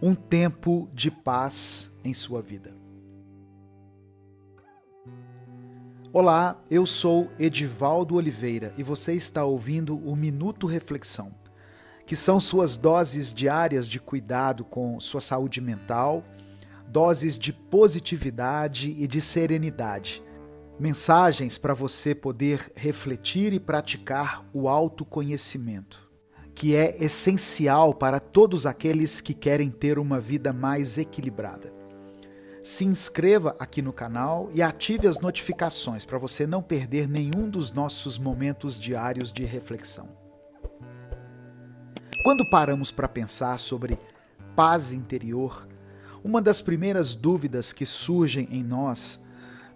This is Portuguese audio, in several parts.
um tempo de paz em sua vida. Olá, eu sou Edivaldo Oliveira e você está ouvindo o Minuto Reflexão, que são suas doses diárias de cuidado com sua saúde mental, doses de positividade e de serenidade, mensagens para você poder refletir e praticar o autoconhecimento, que é essencial para todos aqueles que querem ter uma vida mais equilibrada. Se inscreva aqui no canal e ative as notificações para você não perder nenhum dos nossos momentos diários de reflexão. Quando paramos para pensar sobre paz interior, uma das primeiras dúvidas que surgem em nós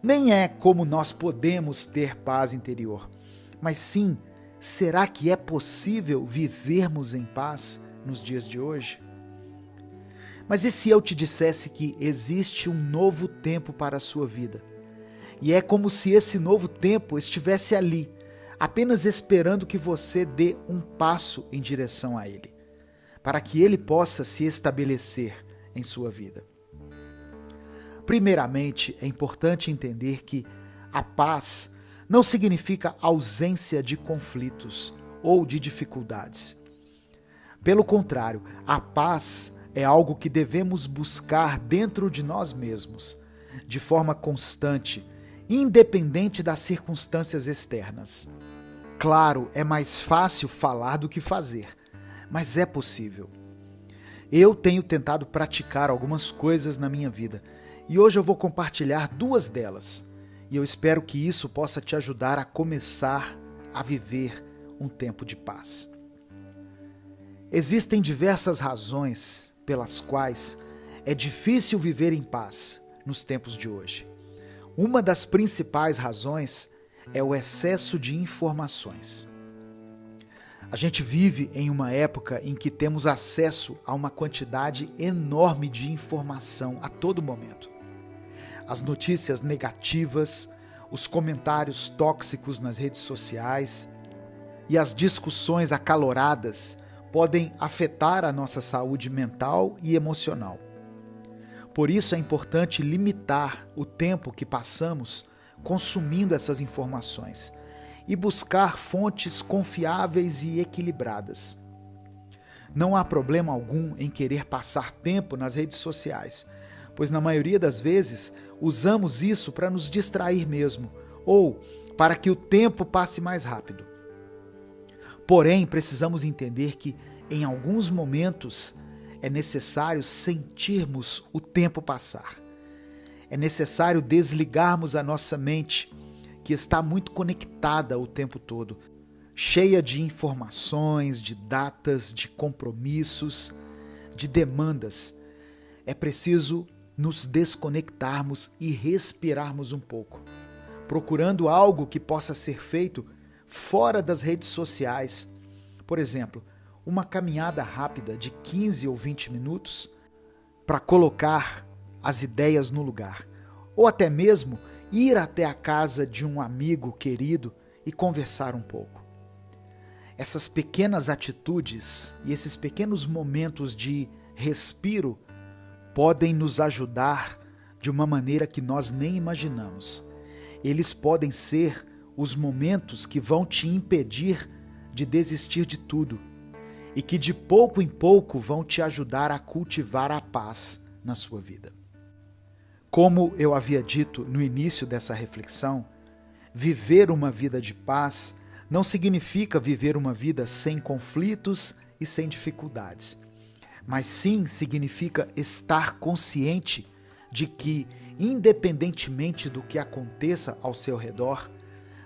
nem é como nós podemos ter paz interior, mas sim, será que é possível vivermos em paz nos dias de hoje? Mas e se eu te dissesse que existe um novo tempo para a sua vida? E é como se esse novo tempo estivesse ali, apenas esperando que você dê um passo em direção a ele, para que ele possa se estabelecer em sua vida. Primeiramente, é importante entender que a paz não significa ausência de conflitos ou de dificuldades. Pelo contrário, a paz é algo que devemos buscar dentro de nós mesmos, de forma constante, independente das circunstâncias externas. Claro, é mais fácil falar do que fazer, mas é possível. Eu tenho tentado praticar algumas coisas na minha vida e hoje eu vou compartilhar duas delas e eu espero que isso possa te ajudar a começar a viver um tempo de paz. Existem diversas razões pelas quais é difícil viver em paz nos tempos de hoje. Uma das principais razões é o excesso de informações. A gente vive em uma época em que temos acesso a uma quantidade enorme de informação a todo momento. As notícias negativas, os comentários tóxicos nas redes sociais e as discussões acaloradas podem afetar a nossa saúde mental e emocional. Por isso é importante limitar o tempo que passamos consumindo essas informações e buscar fontes confiáveis e equilibradas. Não há problema algum em querer passar tempo nas redes sociais, pois na maioria das vezes usamos isso para nos distrair mesmo, ou para que o tempo passe mais rápido. Porém, precisamos entender que, em alguns momentos, é necessário sentirmos o tempo passar. É necessário desligarmos a nossa mente, que está muito conectada o tempo todo, cheia de informações, de datas, de compromissos, de demandas. É preciso nos desconectarmos e respirarmos um pouco, procurando algo que possa ser feito fora das redes sociais. Por exemplo, uma caminhada rápida de 15 ou 20 minutos para colocar as ideias no lugar, ou até mesmo ir até a casa de um amigo querido e conversar um pouco. Essas pequenas atitudes e esses pequenos momentos de respiro podem nos ajudar de uma maneira que nós nem imaginamos. Eles podem ser os momentos que vão te impedir de desistir de tudo e que de pouco em pouco vão te ajudar a cultivar a paz na sua vida. Como eu havia dito no início dessa reflexão, viver uma vida de paz não significa viver uma vida sem conflitos e sem dificuldades, mas sim significa estar consciente de que, independentemente do que aconteça ao seu redor,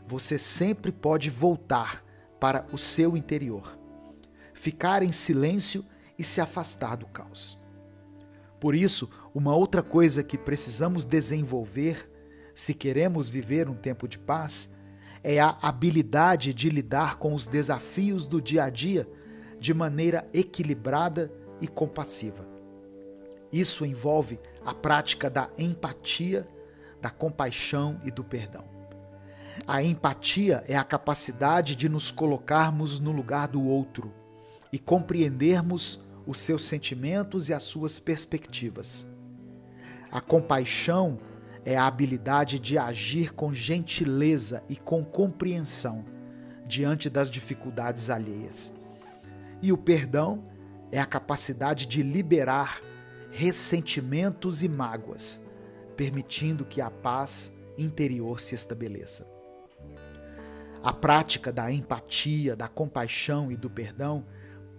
você sempre pode voltar para o seu interior, ficar em silêncio e se afastar do caos. Por isso, uma outra coisa que precisamos desenvolver, se queremos viver um tempo de paz, é a habilidade de lidar com os desafios do dia a dia de maneira equilibrada e compassiva. Isso envolve a prática da empatia, da compaixão e do perdão. A empatia é a capacidade de nos colocarmos no lugar do outro e compreendermos os seus sentimentos e as suas perspectivas. A compaixão é a habilidade de agir com gentileza e com compreensão diante das dificuldades alheias. E o perdão é a capacidade de liberar ressentimentos e mágoas, permitindo que a paz interior se estabeleça. A prática da empatia, da compaixão e do perdão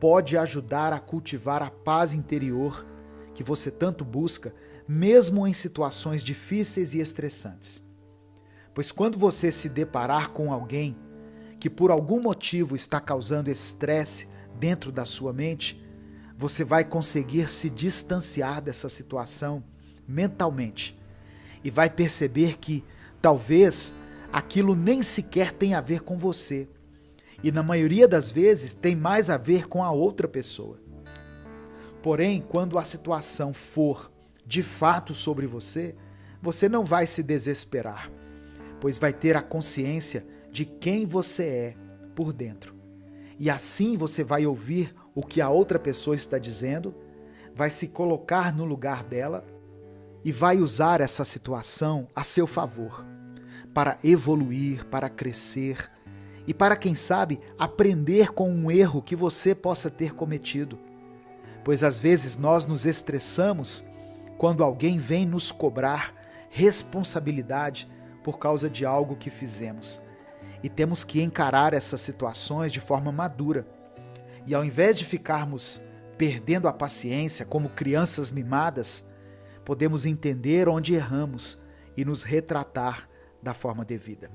pode ajudar a cultivar a paz interior que você tanto busca, mesmo em situações difíceis e estressantes. Pois quando você se deparar com alguém que por algum motivo está causando estresse dentro da sua mente, você vai conseguir se distanciar dessa situação mentalmente e vai perceber que talvez aquilo nem sequer tenha a ver com você e na maioria das vezes tem mais a ver com a outra pessoa. Porém, quando a situação for de fato sobre você, você não vai se desesperar, pois vai ter a consciência de quem você é por dentro. E assim você vai ouvir o que a outra pessoa está dizendo, vai se colocar no lugar dela e vai usar essa situação a seu favor, para evoluir, para crescer e para, quem sabe, aprender com um erro que você possa ter cometido. Pois às vezes nós nos estressamos quando alguém vem nos cobrar responsabilidade por causa de algo que fizemos. E temos que encarar essas situações de forma madura. E ao invés de ficarmos perdendo a paciência como crianças mimadas, podemos entender onde erramos e nos retratar da forma devida.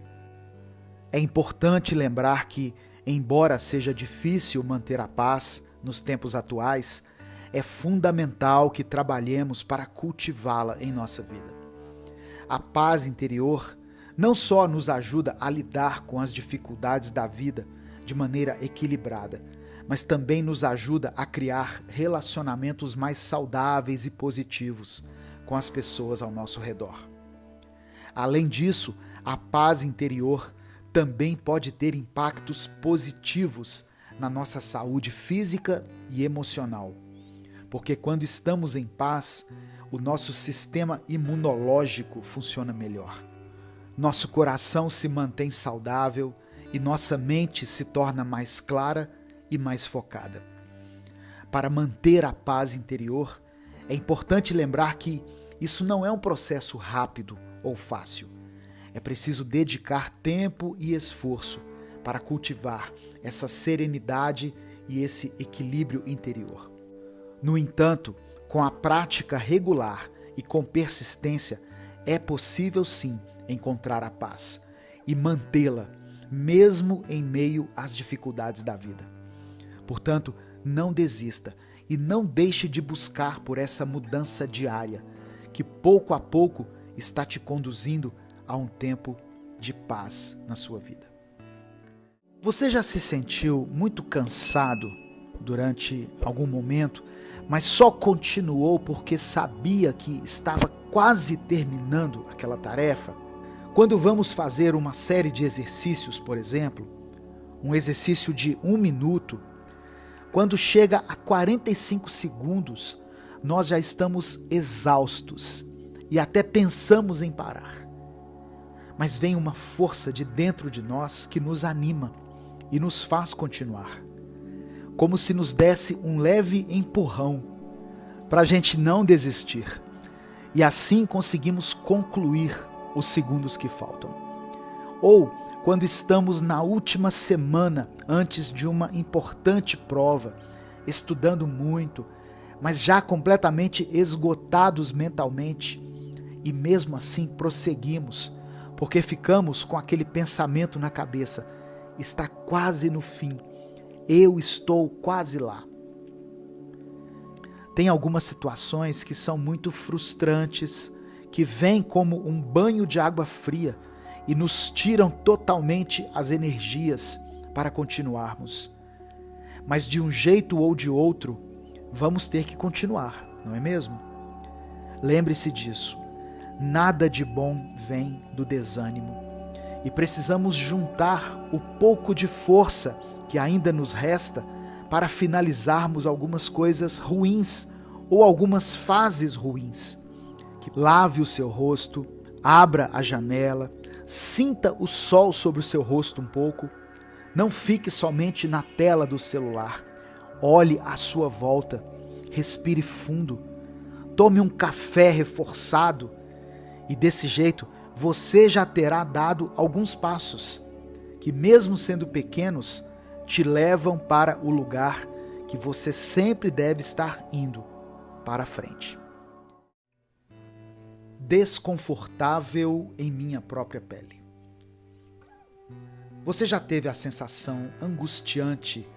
É importante lembrar que, embora seja difícil manter a paz nos tempos atuais, é fundamental que trabalhemos para cultivá-la em nossa vida. A paz interior não só nos ajuda a lidar com as dificuldades da vida de maneira equilibrada, mas também nos ajuda a criar relacionamentos mais saudáveis e positivos com as pessoas ao nosso redor. Além disso, a paz interior também pode ter impactos positivos na nossa saúde física e emocional. Porque quando estamos em paz, o nosso sistema imunológico funciona melhor. Nosso coração se mantém saudável e nossa mente se torna mais clara e mais focada. Para manter a paz interior, é importante lembrar que isso não é um processo rápido ou fácil. É preciso dedicar tempo e esforço para cultivar essa serenidade e esse equilíbrio interior. No entanto, com a prática regular e com persistência, é possível sim encontrar a paz e mantê-la, mesmo em meio às dificuldades da vida. Portanto, não desista e não deixe de buscar por essa mudança diária, que pouco a pouco está te conduzindo a um tempo de paz na sua vida. Você já se sentiu muito cansado durante algum momento, mas só continuou porque sabia que estava quase terminando aquela tarefa? Quando vamos fazer uma série de exercícios, por exemplo, um exercício de 1 minuto, quando chega a 45 segundos, nós já estamos exaustos e até pensamos em parar. Mas vem uma força de dentro de nós que nos anima e nos faz continuar. Como se nos desse um leve empurrão para a gente não desistir. E assim conseguimos concluir os segundos que faltam. Ou quando estamos na última semana antes de uma importante prova, estudando muito, mas já completamente esgotados mentalmente, e mesmo assim prosseguimos, porque ficamos com aquele pensamento na cabeça: está quase no fim, eu estou quase lá. Tem algumas situações que são muito frustrantes, que vêm como um banho de água fria e nos tiram totalmente as energias para continuarmos. Mas de um jeito ou de outro, vamos ter que continuar, não é mesmo? Lembre-se disso. Nada de bom vem do desânimo. E precisamos juntar o pouco de força que ainda nos resta para finalizarmos algumas coisas ruins ou algumas fases ruins. Que lave o seu rosto, abra a janela, sinta o sol sobre o seu rosto um pouco. Não fique somente na tela do celular. Olhe à sua volta, respire fundo, tome um café reforçado e desse jeito você já terá dado alguns passos que, mesmo sendo pequenos, te levam para o lugar que você sempre deve estar indo, para frente. Desconfortável em minha própria pele. Você já teve a sensação angustiante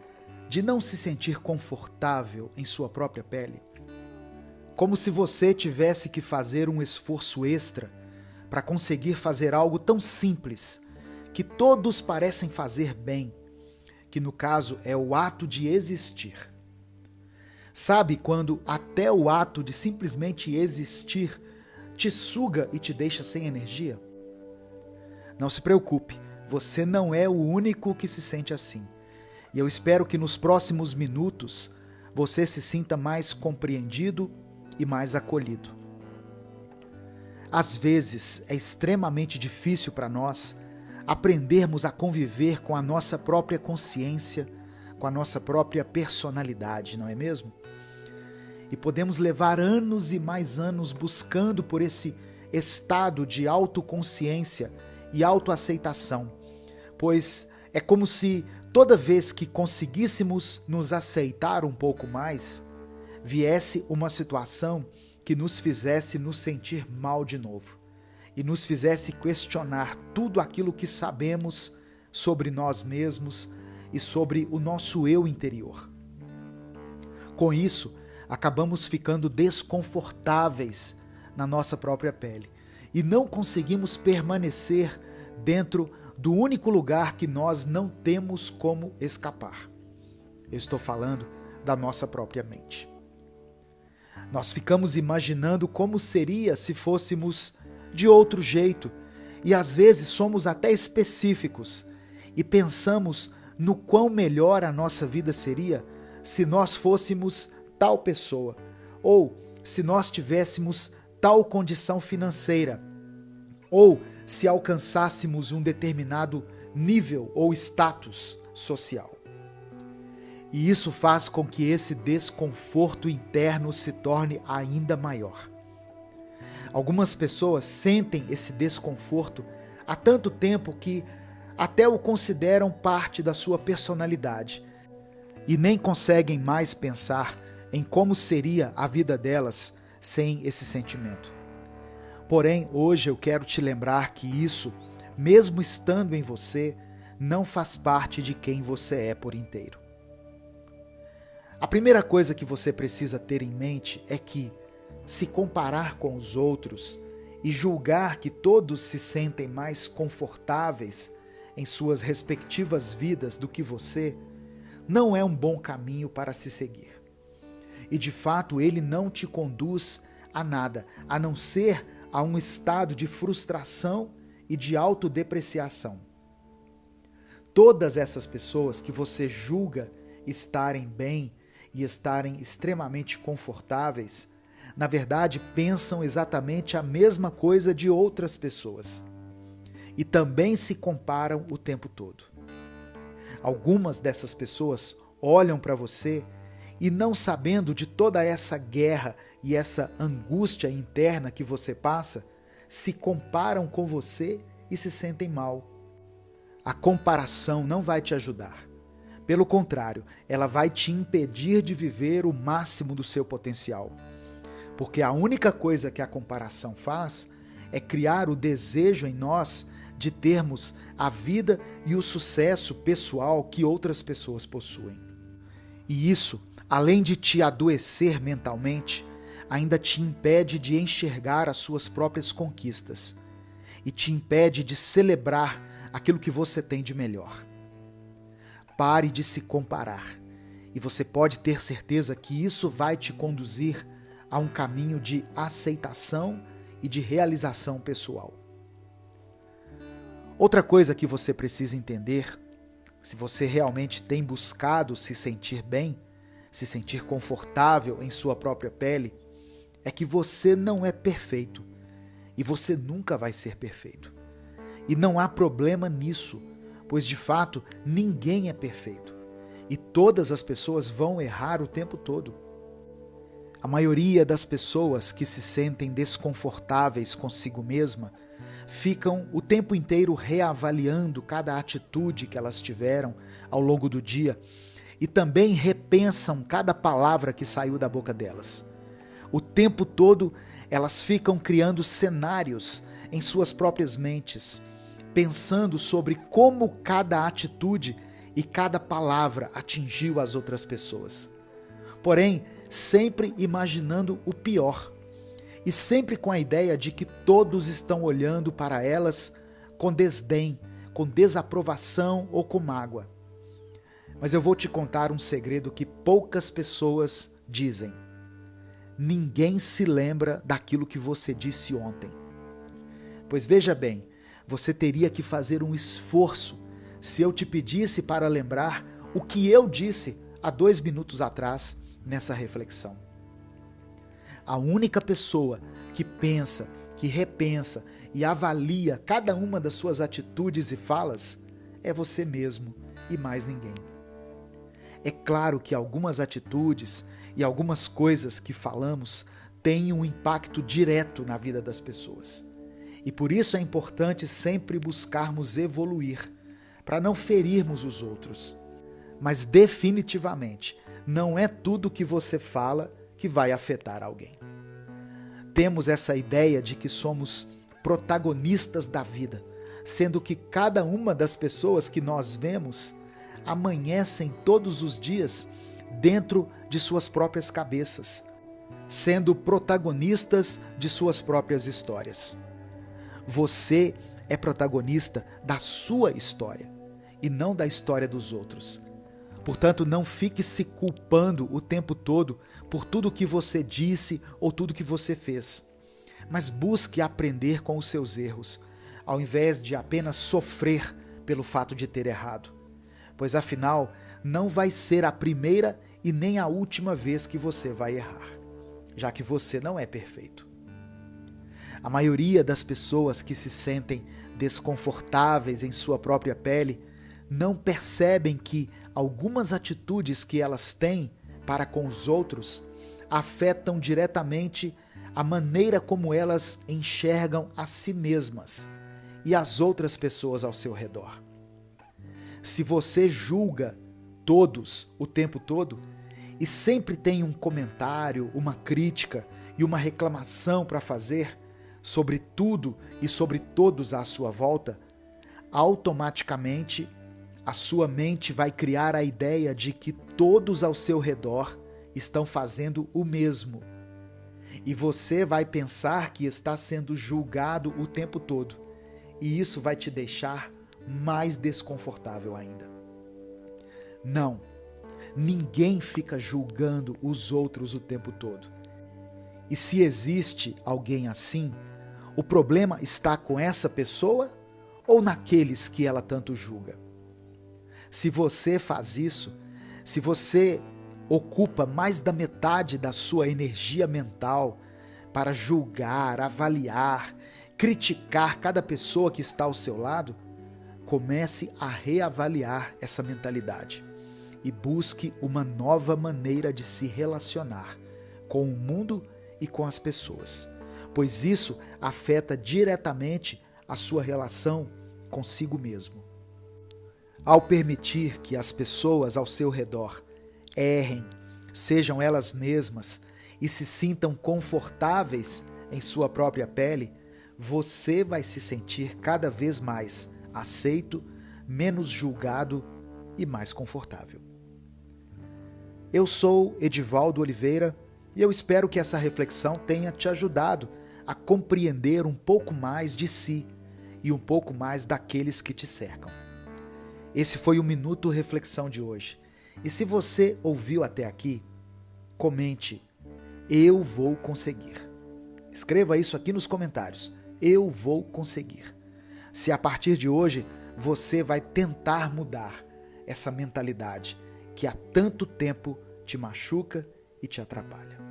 de não se sentir confortável em sua própria pele? Como se você tivesse que fazer um esforço extra para conseguir fazer algo tão simples que todos parecem fazer bem, que no caso é o ato de existir. Sabe quando até o ato de simplesmente existir te suga e te deixa sem energia? Não se preocupe, você não é o único que se sente assim. E eu espero que nos próximos minutos você se sinta mais compreendido e mais acolhido. Às vezes é extremamente difícil para nós aprendermos a conviver com a nossa própria consciência, com a nossa própria personalidade, não é mesmo? E podemos levar anos e mais anos buscando por esse estado de autoconsciência e autoaceitação, pois é como se toda vez que conseguíssemos nos aceitar um pouco mais, viesse uma situação que nos fizesse nos sentir mal de novo e nos fizesse questionar tudo aquilo que sabemos sobre nós mesmos e sobre o nosso eu interior. Com isso, acabamos ficando desconfortáveis na nossa própria pele e não conseguimos permanecer dentro do único lugar que nós não temos como escapar. Eu estou falando da nossa própria mente. Nós ficamos imaginando como seria se fôssemos de outro jeito e às vezes somos até específicos e pensamos no quão melhor a nossa vida seria se nós fôssemos tal pessoa ou se nós tivéssemos tal condição financeira ou se alcançássemos um determinado nível ou status social. E isso faz com que esse desconforto interno se torne ainda maior. Algumas pessoas sentem esse desconforto há tanto tempo que até o consideram parte da sua personalidade e nem conseguem mais pensar em como seria a vida delas sem esse sentimento. Porém, hoje eu quero te lembrar que isso, mesmo estando em você, não faz parte de quem você é por inteiro. A primeira coisa que você precisa ter em mente é que, se comparar com os outros e julgar que todos se sentem mais confortáveis em suas respectivas vidas do que você, não é um bom caminho para se seguir. E de fato ele não te conduz a nada, a não ser a um estado de frustração e de autodepreciação. Todas essas pessoas que você julga estarem bem e estarem extremamente confortáveis, na verdade pensam exatamente a mesma coisa de outras pessoas e também se comparam o tempo todo. Algumas dessas pessoas olham para você e, não sabendo de toda essa guerra e essa angústia interna que você passa, se comparam com você e se sentem mal. A comparação não vai te ajudar. Pelo contrário, ela vai te impedir de viver o máximo do seu potencial. Porque a única coisa que a comparação faz é criar o desejo em nós de termos a vida e o sucesso pessoal que outras pessoas possuem. E isso, além de te adoecer mentalmente, ainda te impede de enxergar as suas próprias conquistas e te impede de celebrar aquilo que você tem de melhor. Pare de se comparar e você pode ter certeza que isso vai te conduzir a um caminho de aceitação e de realização pessoal. Outra coisa que você precisa entender, se você realmente tem buscado se sentir bem, se sentir confortável em sua própria pele, é que você não é perfeito e você nunca vai ser perfeito. E não há problema nisso, pois de fato ninguém é perfeito e todas as pessoas vão errar o tempo todo. A maioria das pessoas que se sentem desconfortáveis consigo mesma ficam o tempo inteiro reavaliando cada atitude que elas tiveram ao longo do dia e também repensam cada palavra que saiu da boca delas. O tempo todo elas ficam criando cenários em suas próprias mentes, pensando sobre como cada atitude e cada palavra atingiu as outras pessoas. Porém, sempre imaginando o pior e sempre com a ideia de que todos estão olhando para elas com desdém, com desaprovação ou com mágoa. Mas eu vou te contar um segredo que poucas pessoas dizem. Ninguém se lembra daquilo que você disse ontem. Pois veja bem, você teria que fazer um esforço se eu te pedisse para lembrar o que eu disse há 2 minutos atrás nessa reflexão. A única pessoa que pensa, que repensa e avalia cada uma das suas atitudes e falas é você mesmo e mais ninguém. É claro que algumas atitudes e algumas coisas que falamos têm um impacto direto na vida das pessoas. E por isso é importante sempre buscarmos evoluir, para não ferirmos os outros. Mas definitivamente, não é tudo que você fala que vai afetar alguém. Temos essa ideia de que somos protagonistas da vida, sendo que cada uma das pessoas que nós vemos amanhecem todos os dias dentro de suas próprias cabeças, sendo protagonistas de suas próprias histórias. Você é protagonista da sua história e não da história dos outros. Portanto, não fique se culpando o tempo todo por tudo que você disse ou tudo que você fez, mas busque aprender com os seus erros, ao invés de apenas sofrer pelo fato de ter errado. Pois afinal, não vai ser a primeira e nem a última vez que você vai errar, já que você não é perfeito. A maioria das pessoas que se sentem desconfortáveis em sua própria pele não percebem que algumas atitudes que elas têm para com os outros afetam diretamente a maneira como elas enxergam a si mesmas e as outras pessoas ao seu redor. Se você julga todos o tempo todo e sempre tem um comentário, uma crítica e uma reclamação para fazer sobre tudo e sobre todos à sua volta, automaticamente a sua mente vai criar a ideia de que todos ao seu redor estão fazendo o mesmo. E você vai pensar que está sendo julgado o tempo todo. E isso vai te deixar mais desconfortável ainda. Não, ninguém fica julgando os outros o tempo todo. E se existe alguém assim, o problema está com essa pessoa ou naqueles que ela tanto julga? Se você faz isso, se você ocupa mais da metade da sua energia mental para julgar, avaliar, criticar cada pessoa que está ao seu lado, comece a reavaliar essa mentalidade e busque uma nova maneira de se relacionar com o mundo e com as pessoas, pois isso afeta diretamente a sua relação consigo mesmo. Ao permitir que as pessoas ao seu redor errem, sejam elas mesmas e se sintam confortáveis em sua própria pele, você vai se sentir cada vez mais aceito, menos julgado e mais confortável. Eu sou Edivaldo Oliveira e eu espero que essa reflexão tenha te ajudado a compreender um pouco mais de si e um pouco mais daqueles que te cercam. Esse foi o Minuto Reflexão de hoje. E se você ouviu até aqui, comente: eu vou conseguir. Escreva isso aqui nos comentários: eu vou conseguir. Se a partir de hoje você vai tentar mudar essa mentalidade que há tanto tempo te machuca e te atrapalha.